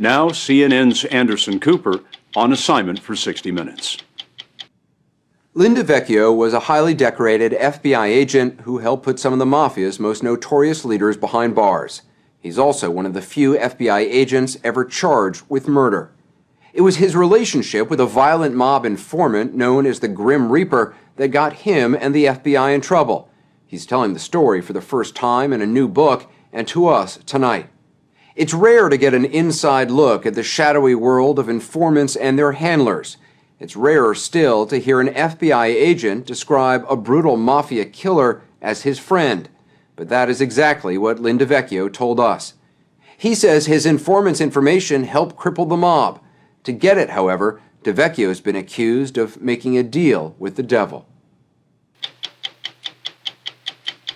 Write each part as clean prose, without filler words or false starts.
Now CNN's Anderson Cooper on assignment for 60 Minutes. Lin DeVecchio was a highly decorated FBI agent who helped put some of the Mafia's most notorious leaders behind bars. He's also one of the few FBI agents ever charged with murder. It was his relationship with a violent mob informant known as the Grim Reaper that got him and the FBI in trouble. He's telling the story for the first time in a new book and to us tonight. It's rare to get an inside look at the shadowy world of informants and their handlers. It's rarer still to hear an FBI agent describe a brutal mafia killer as his friend. But that is exactly what Lin DeVecchio told us. He says his informant's information helped cripple the mob. To get it, however, DeVecchio has been accused of making a deal with the devil.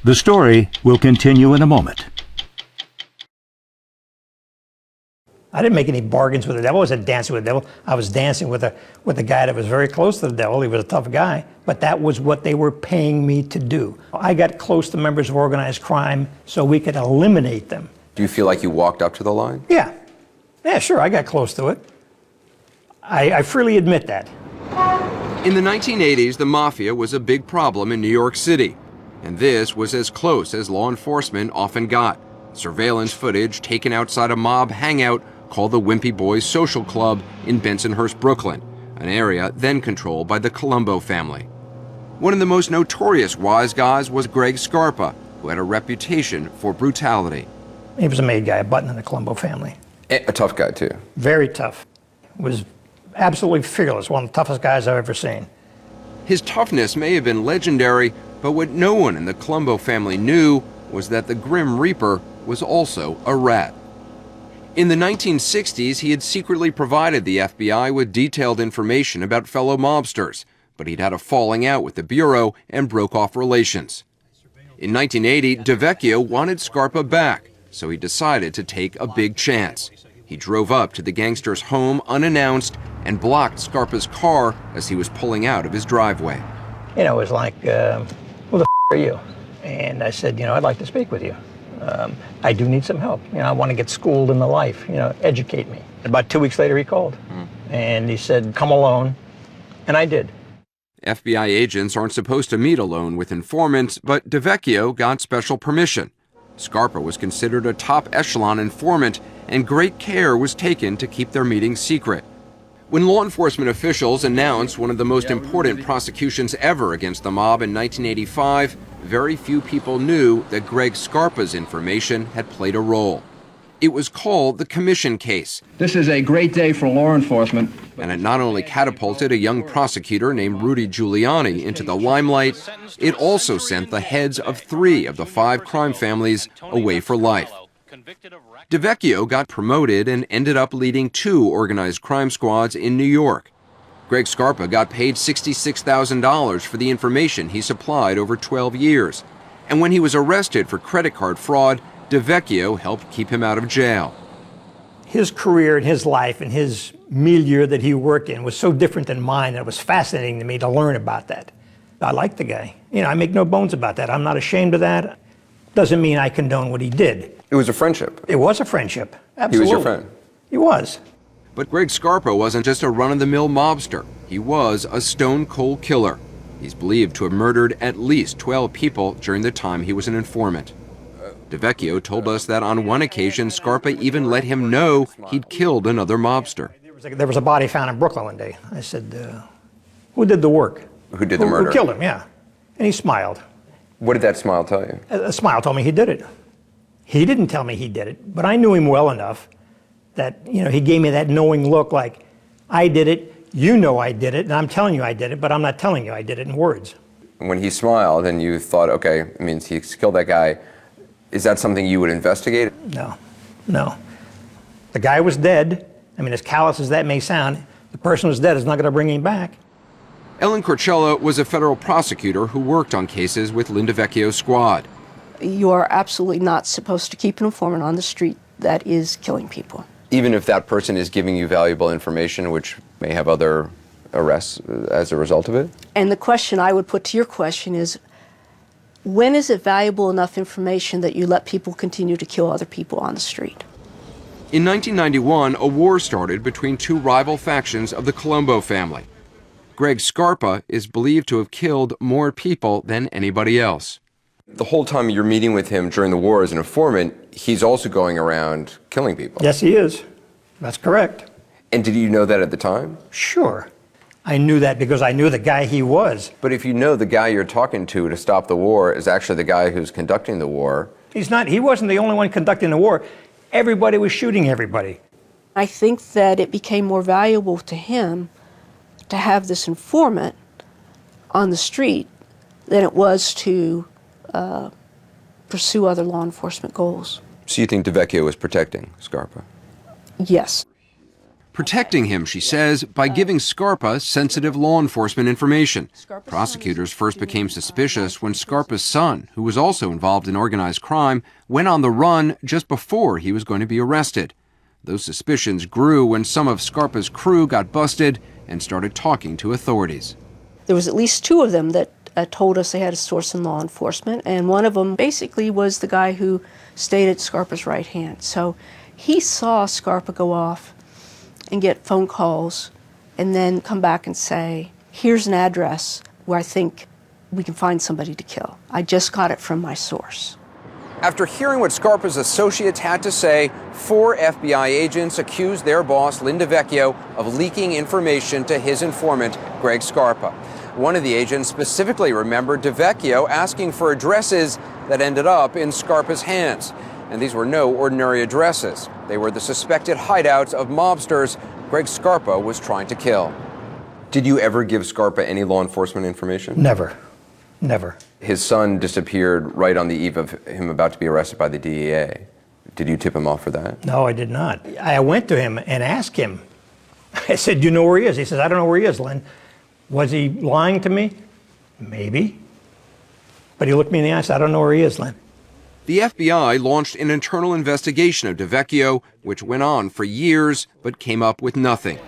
The story will continue in a moment. I didn't make any bargains with the devil. I wasn't dancing with the devil. I was dancing with a guy that was very close to the devil. He was a tough guy, but that was what they were paying me to do. I got close to members of organized crime so we could eliminate them. Do you feel like you walked up to the line? Yeah, sure, I got close to it. I freely admit that. In the 1980s, the Mafia was a big problem in New York City. And this was as close as law enforcement often got. Surveillance footage taken outside a mob hangout called the Wimpy Boys Social Club in Bensonhurst, Brooklyn, an area then controlled by the Colombo family. One of the most notorious wise guys was Greg Scarpa, who had a reputation for brutality. He was a made guy, a button in the Colombo family. A tough guy, too. Very tough. Was absolutely fearless, one of the toughest guys I've ever seen. His toughness may have been legendary, but what no one in the Colombo family knew was that the Grim Reaper was also a rat. In the 1960s, he had secretly provided the FBI with detailed information about fellow mobsters, but he'd had a falling out with the Bureau and broke off relations. In 1980, DeVecchio wanted Scarpa back, so he decided to take a big chance. He drove up to the gangster's home unannounced and blocked Scarpa's car as he was pulling out of his driveway. You know, it was like, who the f*** are you? And I said, I'd like to speak with you. I do need some help. I want to get schooled in the life, educate me. About 2 weeks later, he called. And he said, come alone. And I did. FBI agents aren't supposed to meet alone with informants, but DeVecchio got special permission. Scarpa was considered a top echelon informant, and great care was taken to keep their meetings secret. When law enforcement officials announced one of the most important prosecutions ever against the mob in 1985, very few people knew that Greg Scarpa's information had played a role. It was called the Commission Case. This is a great day for law enforcement. And it not only catapulted a young prosecutor named Rudy Giuliani into the limelight, it also sent the heads of 3 of the 5 crime families away for life. DeVecchio got promoted and ended up leading 2 organized crime squads in New York. Greg Scarpa got paid $66,000 for the information he supplied over 12 years. And when he was arrested for credit card fraud, DeVecchio helped keep him out of jail. His career and his life and his milieu that he worked in was so different than mine that it was fascinating to me to learn about that. I like the guy. I make no bones about that. I'm not ashamed of that. Doesn't mean I condone what he did. It was a friendship. It was a friendship. Absolutely. He was your friend. He was. But Greg Scarpa wasn't just a run-of-the-mill mobster. He was a stone-cold killer. He's believed to have murdered at least 12 people during the time he was an informant. DeVecchio told us that on one occasion, Scarpa even let him know he'd killed another mobster. There was a body found in Brooklyn one day. I said, who did the work? Who did the murder? Who killed him, yeah. And he smiled. What did that smile tell you? A smile told me he did it. He didn't tell me he did it, but I knew him well enough that, he gave me that knowing look like, I did it, I did it, and I'm telling you I did it, but I'm not telling you I did it in words. When he smiled and you thought, okay, it means he killed that guy, is that something you would investigate? No. The guy was dead. As callous as that may sound, the person who's dead is not going to bring him back. Ellen Corcella was a federal prosecutor who worked on cases with Lin DeVecchio's squad. You are absolutely not supposed to keep an informant on the street that is killing people. Even if that person is giving you valuable information, which may have other arrests as a result of it? And the question I would put to your question is, when is it valuable enough information that you let people continue to kill other people on the street? In 1991, a war started between two rival factions of the Colombo family. Greg Scarpa is believed to have killed more people than anybody else. The whole time you're meeting with him during the war as an informant, he's also going around killing people. Yes, he is. That's correct. And did you know that at the time? Sure. I knew that because I knew the guy he was. But if you know the guy you're talking to stop the war is actually the guy who's conducting the war. He wasn't the only one conducting the war. Everybody was shooting everybody. I think that it became more valuable to him to have this informant on the street than it was to pursue other law enforcement goals. So you think DeVecchio was protecting Scarpa? Yes. Protecting him, she says, by giving Scarpa sensitive law enforcement information. Prosecutors first became suspicious when Scarpa's son, who was also involved in organized crime, went on the run just before he was going to be arrested. Those suspicions grew when some of Scarpa's crew got busted and started talking to authorities. There was at least two of them that told us they had a source in law enforcement, and one of them basically was the guy who stayed at Scarpa's right hand. So he saw Scarpa go off and get phone calls and then come back and say, here's an address where I think we can find somebody to kill. I just got it from my source. After hearing what Scarpa's associates had to say, 4 FBI agents accused their boss, Lin DeVecchio, of leaking information to his informant, Greg Scarpa. One of the agents specifically remembered DeVecchio asking for addresses that ended up in Scarpa's hands. And these were no ordinary addresses. They were the suspected hideouts of mobsters Greg Scarpa was trying to kill. Did you ever give Scarpa any law enforcement information? Never. Never. His son disappeared right on the eve of him about to be arrested by the DEA. Did you tip him off for that? No, I did not. I went to him and asked him. I said, do you know where he is? He says, I don't know where he is, Lin. Was he lying to me? Maybe. But he looked me in the eye and said, I don't know where he is, Lin. The FBI launched an internal investigation of DeVecchio, which went on for years but came up with nothing.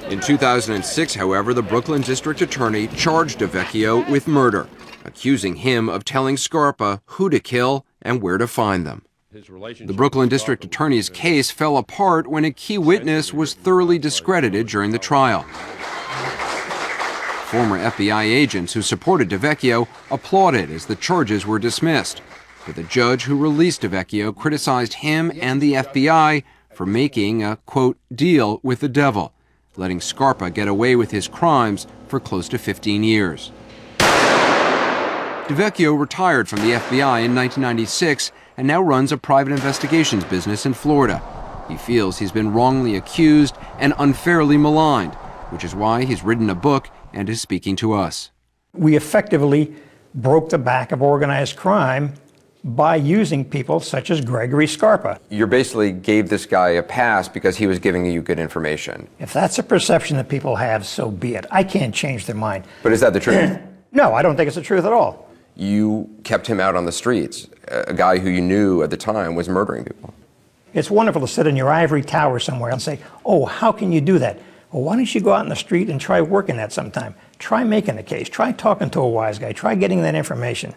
In 2006, however, the Brooklyn District Attorney charged DeVecchio with murder, accusing him of telling Scarpa who to kill and where to find them. The Brooklyn District Attorney's case fell apart when a key witness was thoroughly discredited during the trial. Former FBI agents who supported DeVecchio applauded as the charges were dismissed. But the judge who released DeVecchio criticized him and the FBI for making a, quote, deal with the devil, letting Scarpa get away with his crimes for close to 15 years. DeVecchio retired from the FBI in 1996 and now runs a private investigations business in Florida. He feels he's been wrongly accused and unfairly maligned, which is why he's written a book and is speaking to us. We effectively broke the back of organized crime by using people such as Gregory Scarpa. You basically gave this guy a pass because he was giving you good information. If that's a perception that people have, so be it. I can't change their mind. But is that the truth? No, I don't think it's the truth at all. You kept him out on the streets, a guy who you knew at the time was murdering people. It's wonderful to sit in your ivory tower somewhere and say, oh, how can you do that? Well, why don't you go out in the street and try working that sometime? Try making a case. Try talking to a wise guy. Try getting that information.